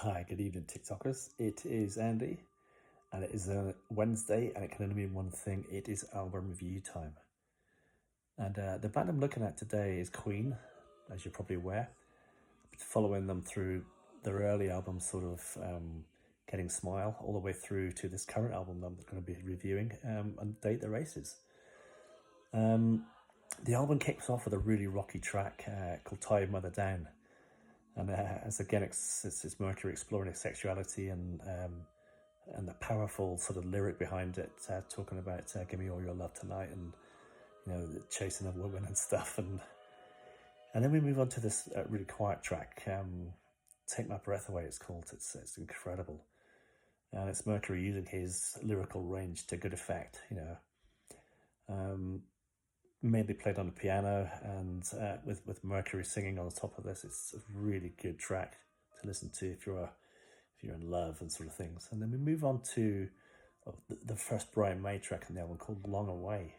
Hi, good evening, TikTokers. It is Andy, and it is a Wednesday, and it can only mean one thing. It is album review time. And the band I'm looking at today is Queen, as you're probably aware. Following them through their early albums, sort of Getting Smile, all the way through to this current album that I'm going to be reviewing, and Date the Races. The album kicks off with a really rocky track called Tie Your Mother Down. And as again, it's Mercury exploring his sexuality and the powerful sort of lyric behind it, talking about "Give me all your love tonight" and the chasing of women and stuff. And then we move on to this really quiet track, "Take My Breath Away." It's called. It's incredible, and it's Mercury using his lyrical range to good effect. Mainly played on the piano, and with Mercury singing on the top of this. It's a really good track to listen to if you're in love and sort of things. And then we move on to the first Brian May track on the album called "Long Away."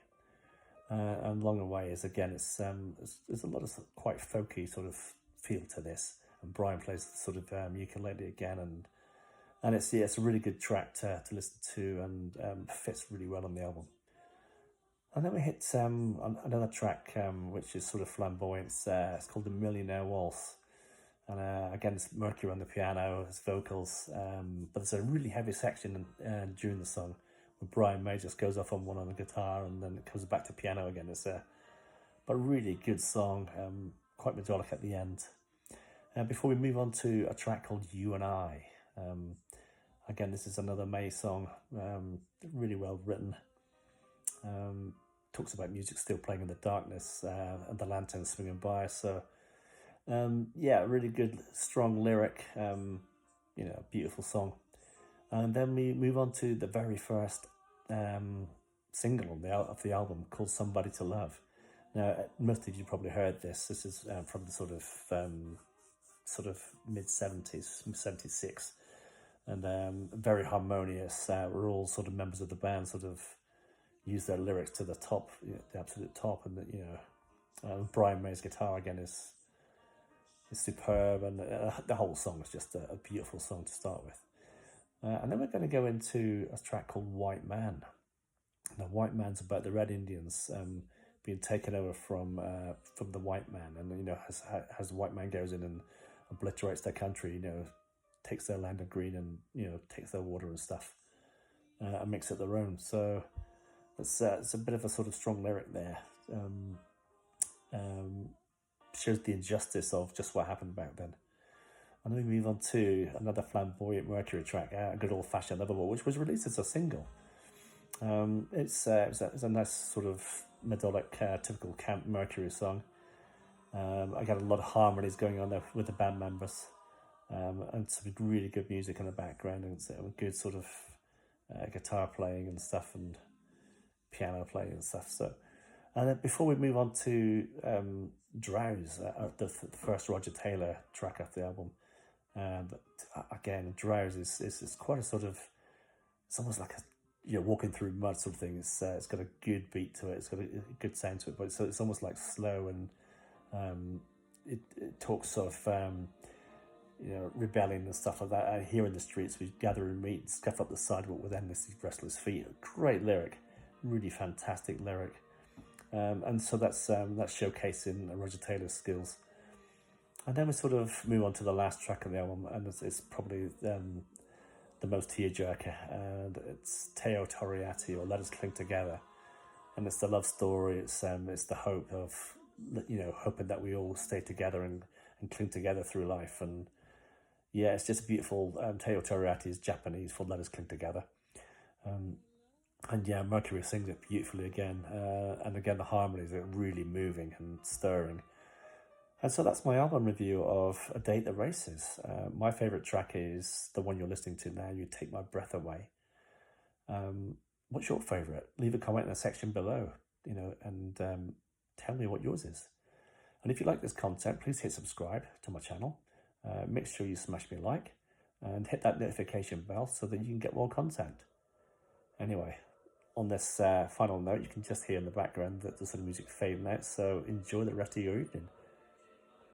And "Long Away" is again, there's a lot of quite folky sort of feel to this, and Brian plays the sort of ukulele again, and it's a really good track to listen to, and fits really well on the album. And then we hit another track which is sort of flamboyant. It's called "The Millionaire Waltz." And again, it's Mercury on the piano, his vocals, but there's a really heavy section during the song where Brian May just goes off on one on the guitar, and then it comes back to piano again. It's but really good song, quite melodic at the end. Before we move on to a track called "You and I," again, this is another May song, really well written. Talks about music still playing in the darkness, and the lantern swinging by. So really good, strong lyric, beautiful song. And then we move on to the very first single of the album, called "Somebody to Love." Now, most of you probably heard this. This is from the sort of mid-70s, 76, and very harmonious. We're all sort of members of the band, sort of use their lyrics to the top, the absolute top, and Brian May's guitar again is superb, and the whole song is just a beautiful song to start with. And then we're going to go into a track called "White Man." Now, "White Man's" about the Red Indians being taken over from the white man, and as the white man goes in and obliterates their country, takes their land of green, and takes their water and stuff, and makes it their own. So it's a bit of a sort of strong lyric there. Shows the injustice of just what happened back then. And then we move on to another flamboyant Mercury track, "A Good Old Fashioned Loverboy," which was released as a single. It's a nice sort of melodic, typical camp Mercury song. I got a lot of harmonies going on there with the band members, and some really good music in the background, and good sort of guitar playing and stuff, and piano playing and stuff. So, and then before we move on to "Drowse," the first Roger Taylor track off the album, but again, "Drowse" is quite a sort of, it's almost like walking through mud sort of thing. It's got a good beat to it. It's got a good sound to it, but it's almost like slow, and it talks sort of rebelling and stuff like that. Here in the streets, we gather and meet, scuff up the sidewalk with endlessly restless feet. Great lyric, really fantastic lyric. And so that's showcasing Roger Taylor's skills. And then we sort of move on to the last track of the album, and it's probably the most tearjerker, and it's "Teo Toriati," or "Let Us Cling Together." And it's the love story. It's the hope of hoping that we all stay together and cling together through life. And yeah, it's just beautiful. Teo Toriati is Japanese for "Let Us Cling Together." And yeah, Mercury sings it beautifully again. And again, the harmonies are really moving and stirring. And so that's my album review of "A Date the Races." My favourite track is the one you're listening to now, "You Take My Breath Away." What's your favourite? Leave a comment in the section below, and tell me what yours is. And if you like this content, please hit subscribe to my channel. Make sure you smash me a like and hit that notification bell so that you can get more content. Anyway, on this final note, you can just hear in the background that the sort of music fading out, so enjoy the rest of your evening.